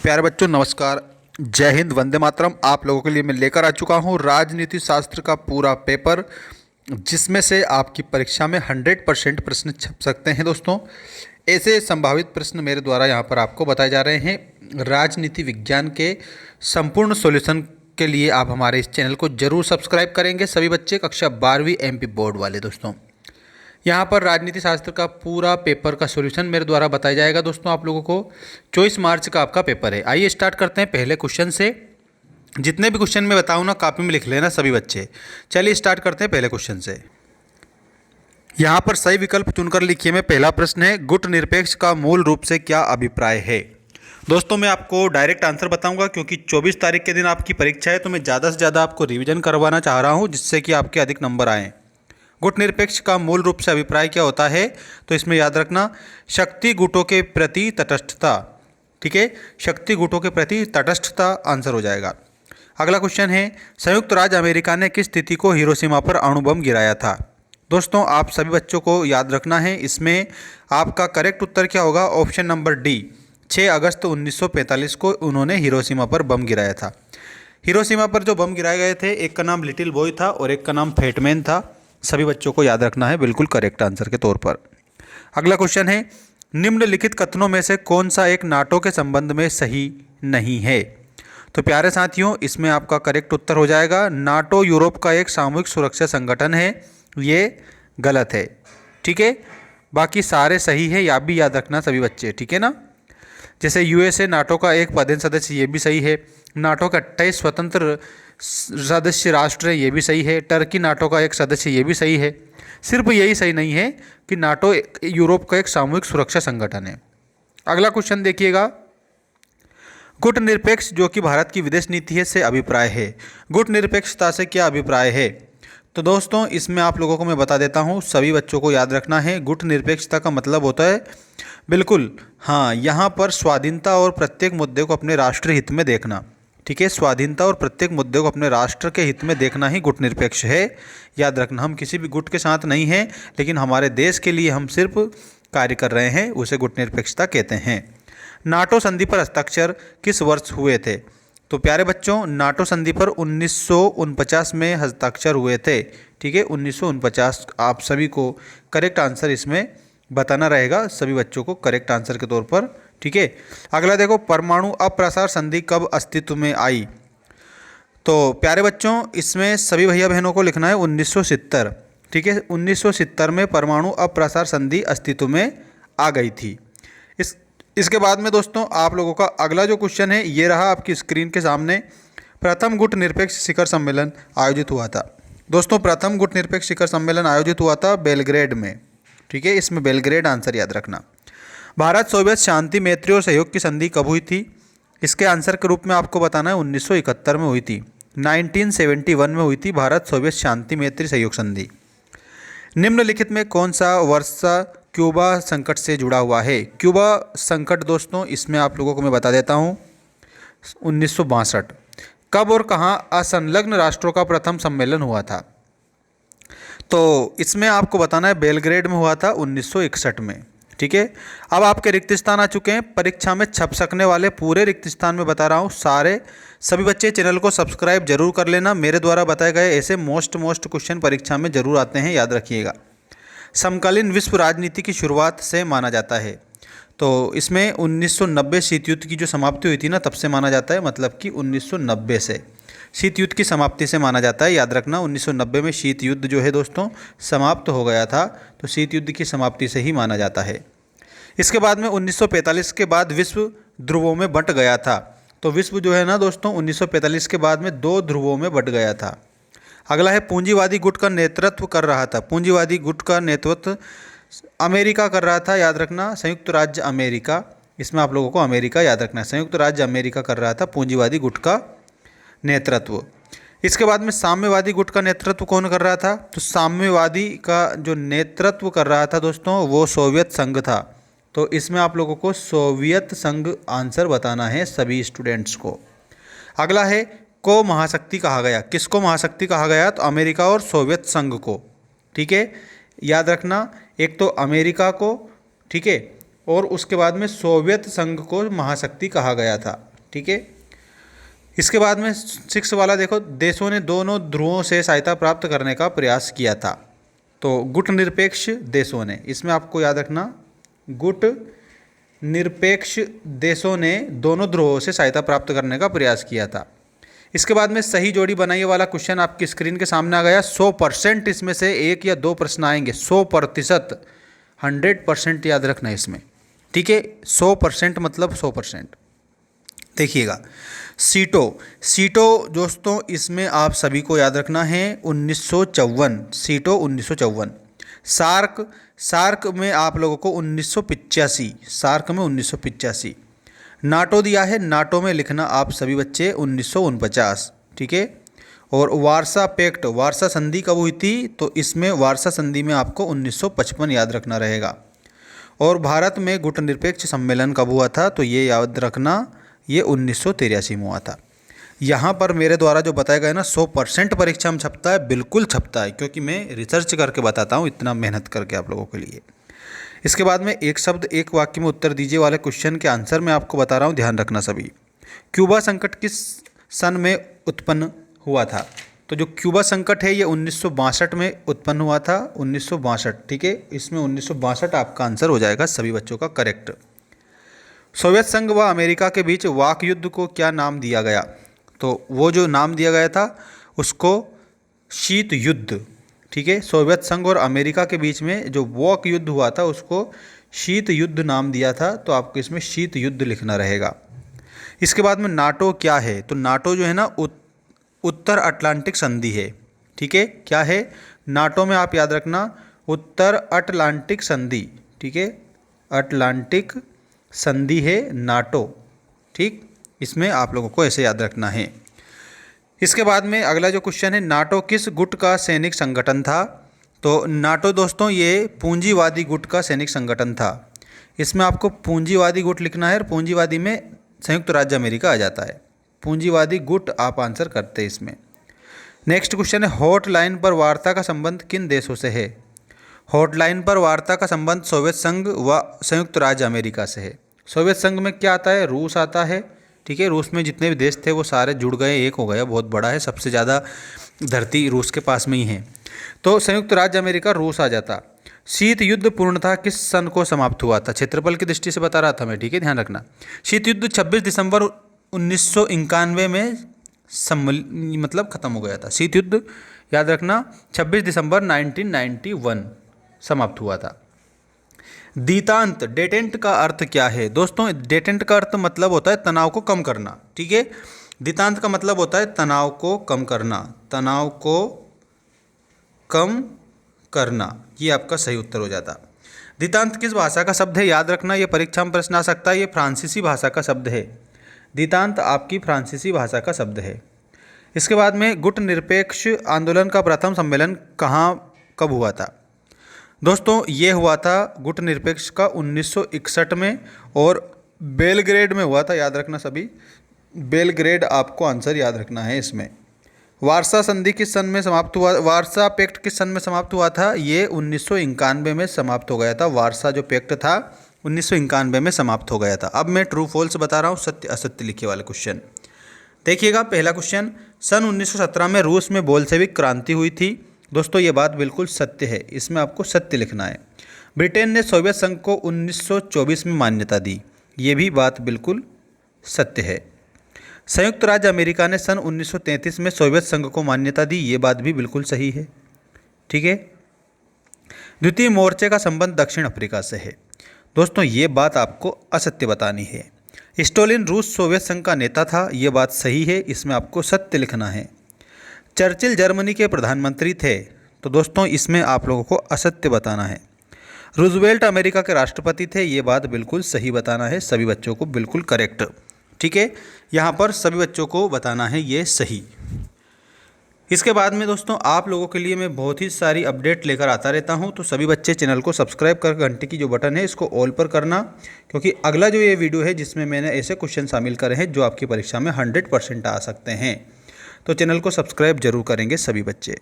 प्यारे बच्चों नमस्कार। जय हिंद, वंदे मातरम। आप लोगों के लिए मैं लेकर आ चुका हूँ राजनीति शास्त्र का पूरा पेपर, जिसमें से आपकी परीक्षा में 100% प्रश्न छप सकते हैं। दोस्तों, ऐसे संभावित प्रश्न मेरे द्वारा यहाँ पर आपको बताए जा रहे हैं। राजनीति विज्ञान के संपूर्ण सॉल्यूशन के लिए आप हमारे इस चैनल को जरूर सब्सक्राइब करेंगे। सभी बच्चे कक्षा 12वीं एमपी बोर्ड वाले दोस्तों, यहाँ पर राजनीति शास्त्र का पूरा पेपर का सॉल्यूशन मेरे द्वारा बताया जाएगा। दोस्तों, आप लोगों को 24 मार्च का आपका पेपर है। आइए स्टार्ट करते हैं पहले क्वेश्चन से। जितने भी क्वेश्चन मैं बताऊँ ना, कॉपी में लिख लेना सभी बच्चे। चलिए स्टार्ट करते हैं पहले क्वेश्चन से। यहाँ पर सही विकल्प चुनकर लिखिए। मैं पहला प्रश्न है, गुट निरपेक्ष का मूल रूप से क्या अभिप्राय है। दोस्तों, मैं आपको डायरेक्ट आंसर बताऊंगा क्योंकि 24 तारीख के दिन आपकी परीक्षा है, तो मैं ज़्यादा से ज़्यादा आपको रिवीजन करवाना चाह रहा हूँ, जिससे कि आपके अधिक नंबर आएँ। गुट निरपेक्ष का मूल रूप से अभिप्राय क्या होता है, तो इसमें याद रखना, शक्ति गुटों के प्रति तटस्थता। ठीक है, शक्ति गुटों के प्रति तटस्थता आंसर हो जाएगा। अगला क्वेश्चन है, संयुक्त राज्य अमेरिका ने किस तिथि को हिरोशिमा पर अणु बम गिराया था। दोस्तों, आप सभी बच्चों को याद रखना है, इसमें आपका करेक्ट उत्तर क्या होगा, ऑप्शन नंबर डी, 6 अगस्त 1945 को उन्होंने हिरोशिमा पर बम गिराया था। हिरोशिमा पर जो बम गिराए गए थे, एक का नाम लिटिल बॉय था और एक का नाम फैटमैन था। सभी बच्चों को याद रखना है, बिल्कुल करेक्ट आंसर के तौर पर। अगला क्वेश्चन है, निम्नलिखित कथनों में से कौन सा एक नाटो के संबंध में सही नहीं है। तो प्यारे साथियों, इसमें आपका करेक्ट उत्तर हो जाएगा, नाटो यूरोप का एक सामूहिक सुरक्षा संगठन है। ये गलत है। ठीक है, बाकी सारे सही है, या भी याद रखना सभी बच्चे। ठीक है ना, जैसे यूएसए नाटो का एक पदेन सदस्य, ये भी सही है। नाटो का 28 स्वतंत्र सदस्य राष्ट्र है, ये भी सही है। टर्की नाटो का एक सदस्य, ये भी सही है। सिर्फ यही सही नहीं है कि नाटो यूरोप का एक सामूहिक सुरक्षा संगठन है। अगला क्वेश्चन देखिएगा, गुट निरपेक्ष जो कि भारत की विदेश नीति है से अभिप्राय है। गुट निरपेक्षता से क्या अभिप्राय है। तो दोस्तों, इसमें आप लोगों को मैं बता देता हूँ, सभी बच्चों को याद रखना है। गुट निरपेक्षता का मतलब होता है, बिल्कुल हाँ, यहाँ पर स्वाधीनता और प्रत्येक मुद्दे को अपने राष्ट्रीय हित में देखना। ठीक है, स्वाधीनता और प्रत्येक मुद्दे को अपने राष्ट्र के हित में देखना ही गुट निरपेक्ष है। याद रखना, हम किसी भी गुट के साथ नहीं हैं, लेकिन हमारे देश के लिए हम सिर्फ कार्य कर रहे हैं, उसे गुट निरपेक्षता कहते हैं। नाटो संधि पर हस्ताक्षर किस वर्ष हुए थे। तो प्यारे बच्चों, नाटो संधि पर 1949 में हस्ताक्षर हुए थे। ठीक है, 1949 आप सभी को करेक्ट आंसर इसमें बताना रहेगा, सभी बच्चों को करेक्ट आंसर के तौर पर। ठीक है, अगला देखो, परमाणु अप्रसार संधि कब अस्तित्व में आई। तो प्यारे बच्चों, इसमें सभी भैया बहनों को लिखना है 1970। ठीक है, 1970 में परमाणु अप्रसार संधि अस्तित्व में आ गई थी। इसके बाद में दोस्तों, आप लोगों का अगला जो क्वेश्चन है, ये रहा आपकी स्क्रीन के सामने। प्रथम गुट निरपेक्ष शिखर सम्मेलन आयोजित हुआ था। दोस्तों, प्रथम गुट निरपेक्ष शिखर सम्मेलन आयोजित हुआ था बेलग्रेड में। ठीक है, इसमें बेलग्रेड आंसर याद रखना। भारत सोवियत शांति मैत्री और सहयोग की संधि कब हुई थी। इसके आंसर के रूप में आपको बताना है 1971 में हुई थी। 1971 में हुई थी भारत सोवियत शांति मैत्री सहयोग संधि। निम्नलिखित में कौन सा वर्षा क्यूबा संकट से जुड़ा हुआ है। क्यूबा संकट दोस्तों, इसमें आप लोगों को मैं बता देता हूँ, 1962। कब और कहाँ असंलग्न राष्ट्रों का प्रथम सम्मेलन हुआ था। तो इसमें आपको बताना है बेलग्रेड में हुआ था 1961 में। ठीक है, अब आपके रिक्त स्थान आ चुके हैं। परीक्षा में छप सकने वाले पूरे रिक्त स्थान में बता रहा हूँ, सभी बच्चे चैनल को सब्सक्राइब जरूर कर लेना। मेरे द्वारा बताए गए ऐसे मोस्ट क्वेश्चन परीक्षा में जरूर आते हैं, याद रखिएगा। समकालीन विश्व राजनीति की शुरुआत से माना जाता है। तो इसमें 1990 शीत युद्ध की जो समाप्ति हुई थी ना, तब से माना जाता है, मतलब कि 1990 से शीत युद्ध की समाप्ति से माना जाता है। याद रखना, 1990 में शीत युद्ध जो है दोस्तों समाप्त हो गया था, तो शीत युद्ध की समाप्ति से ही माना जाता है। इसके बाद में 1945 के बाद विश्व ध्रुवों में बंट गया था। तो विश्व जो है ना दोस्तों, 1945 के बाद में 2 ध्रुवों में बंट गया था। अगला है, पूंजीवादी गुट का नेतृत्व कर रहा था। पूंजीवादी गुट का नेतृत्व अमेरिका कर रहा था। याद रखना, संयुक्त राज्य अमेरिका। इसमें आप लोगों को अमेरिका याद रखना है, संयुक्त राज्य अमेरिका कर रहा था पूंजीवादी गुट का नेतृत्व। इसके बाद में साम्यवादी गुट का नेतृत्व कौन कर रहा था। तो साम्यवादी का जो नेतृत्व कर रहा था दोस्तों, वो सोवियत संघ था। तो इसमें आप लोगों को सोवियत संघ आंसर बताना है सभी स्टूडेंट्स को। अगला है, को महाशक्ति कहा गया। किसको महाशक्ति कहा गया। तो अमेरिका और सोवियत संघ को। ठीक है, याद रखना, एक तो अमेरिका को, ठीक है, और उसके बाद में सोवियत संघ को महाशक्ति कहा गया था। ठीक है। इसके बाद में 6 वाला देखो, देशों ने दोनों ध्रुवों से सहायता प्राप्त करने का प्रयास किया था। तो गुट निरपेक्ष देशों ने, इसमें आपको याद रखना, गुट निरपेक्ष देशों ने दोनों ध्रुवों से सहायता प्राप्त करने का प्रयास किया था। इसके बाद में सही जोड़ी बनाइए वाला क्वेश्चन आपकी स्क्रीन के सामने आ गया। 100% इसमें से 1 या 2 प्रश्न आएंगे। 100%, 100% याद रखना है इसमें, ठीक है। 100% मतलब 100%। देखिएगा, सीटो दोस्तों, इसमें आप सभी को याद रखना है 1954, सीटो 1954। सार्क में आप लोगों को 1985, सार्क में 1985। नाटो दिया है, नाटो में लिखना आप सभी बच्चे 1949, ठीक है। और वारसा पैक्ट, वारसा संधि कब हुई थी, तो इसमें वारसा संधि में आपको 1955 याद रखना रहेगा। और भारत में गुटनिरपेक्ष सम्मेलन कब हुआ था, तो ये याद रखना, ये 1983 में हुआ था। यहाँ पर मेरे द्वारा जो बताया गया ना 100% परीक्षा में छपता है, बिल्कुल छपता है, क्योंकि मैं रिसर्च करके बताता हूँ इतना मेहनत करके आप लोगों के लिए। इसके बाद में एक शब्द एक वाक्य में उत्तर दीजिए वाले क्वेश्चन के आंसर मैं आपको बता रहा हूँ, ध्यान रखना सभी। क्यूबा संकट किस सन में उत्पन्न हुआ था, तो जो क्यूबा संकट है ये 1962 में उत्पन्न हुआ था, 1962, ठीक है। इसमें 1962 आपका आंसर हो जाएगा सभी बच्चों का करेक्ट। सोवियत संघ व अमेरिका के बीच वाक युद्ध को क्या नाम दिया गया, तो वो जो नाम दिया गया था उसको शीत युद्ध, ठीक है। सोवियत संघ और अमेरिका के बीच में जो वाक युद्ध हुआ था उसको शीत युद्ध नाम दिया था, तो आपको इसमें शीत युद्ध लिखना रहेगा। इसके बाद में नाटो क्या है, तो नाटो जो है ना उत्तर अटलांटिक संधि है, ठीक है। क्या है, नाटो में आप याद रखना उत्तर अटलांटिक संधि, ठीक है। अटलांटिक संधि है नाटो, ठीक। इसमें आप लोगों को ऐसे याद रखना है। इसके बाद में अगला जो क्वेश्चन है, नाटो किस गुट का सैनिक संगठन था, तो नाटो दोस्तों ये पूंजीवादी गुट का सैनिक संगठन था। इसमें आपको पूंजीवादी गुट लिखना है, और पूंजीवादी में संयुक्त राज्य अमेरिका आ जाता है। पूंजीवादी गुट आप आंसर करते हैं इसमें। नेक्स्ट क्वेश्चन है, हॉटलाइन पर वार्ता का संबंध किन देशों से है, हॉटलाइन पर वार्ता का संबंध सोवियत संघ व संयुक्त राज्य अमेरिका से है। सोवियत संघ में क्या आता है, रूस आता है, ठीक है। रूस में जितने भी देश थे वो सारे जुड़ गए, एक हो गया, बहुत बड़ा है, सबसे ज़्यादा धरती रूस के पास में ही है। तो संयुक्त राज्य अमेरिका, रूस आ जाता। शीत युद्ध पूर्णतः किस सन को समाप्त हुआ था, क्षेत्रफल की दृष्टि से बता रहा था मैं, ठीक है, ध्यान रखना। शीत युद्ध 26 दिसंबर 1991 में मतलब खत्म हो गया था। शीत युद्ध याद रखना 26 दिसंबर 1991 समाप्त हुआ था। दितांत, डेटेंट का अर्थ क्या है दोस्तों, डेटेंट का अर्थ मतलब होता है तनाव को कम करना, ठीक है। दितांत का मतलब होता है तनाव को कम करना, तनाव को कम करना, ये आपका सही उत्तर हो जाता। दितांत किस भाषा का शब्द है, याद रखना, ये परीक्षा में प्रश्न आ सकता है, ये फ्रांसीसी भाषा का शब्द है। दितांत आपकी फ्रांसीसी भाषा का शब्द है। इसके बाद में गुट निरपेक्ष आंदोलन का प्रथम सम्मेलन कहाँ कब हुआ था, दोस्तों ये हुआ था गुट निरपेक्ष का 1961 में, और बेलग्रेड में हुआ था, याद रखना सभी, बेलग्रेड आपको आंसर याद रखना है इसमें। वारसा संधि किस सन में समाप्त हुआ, वारसा पैक्ट किस सन में समाप्त हुआ था, ये 1991 में समाप्त हो गया था। वारसा जो पैक्ट था 1991 में समाप्त हो गया था। अब मैं ट्रू फॉल्स बता रहा हूँ, सत्य असत्य लिखे वाले क्वेश्चन देखिएगा। पहला क्वेश्चन, सन 1917 में रूस में बोल्शेविक क्रांति हुई थी, दोस्तों ये बात बिल्कुल सत्य है, इसमें आपको सत्य लिखना है। ब्रिटेन ने सोवियत संघ को 1924 में मान्यता दी, ये भी बात बिल्कुल सत्य है। संयुक्त राज्य अमेरिका ने सन 1933 में सोवियत संघ को मान्यता दी, ये बात भी बिल्कुल सही है, ठीक है। द्वितीय मोर्चे का संबंध दक्षिण अफ्रीका से है, दोस्तों ये बात आपको असत्य बतानी है। स्टालिन रूस सोवियत संघ का नेता था, ये बात सही है, इसमें आपको सत्य लिखना है। चर्चिल जर्मनी के प्रधानमंत्री थे, तो दोस्तों इसमें आप लोगों को असत्य बताना है। रूजवेल्ट अमेरिका के राष्ट्रपति थे, ये बात बिल्कुल सही बताना है सभी बच्चों को, बिल्कुल करेक्ट, ठीक है। यहाँ पर सभी बच्चों को बताना है ये सही। इसके बाद में दोस्तों आप लोगों के लिए मैं बहुत ही सारी अपडेट लेकर आता रहता हूँ, तो सभी बच्चे चैनल को सब्सक्राइब कर घंटे की जो बटन है इसको ऑल पर करना, क्योंकि अगला जो ये वीडियो है जिसमें मैंने ऐसे क्वेश्चन शामिल करे हैं जो आपकी परीक्षा में 100% आ सकते हैं। तो चैनल को सब्सक्राइब जरूर करेंगे सभी बच्चे।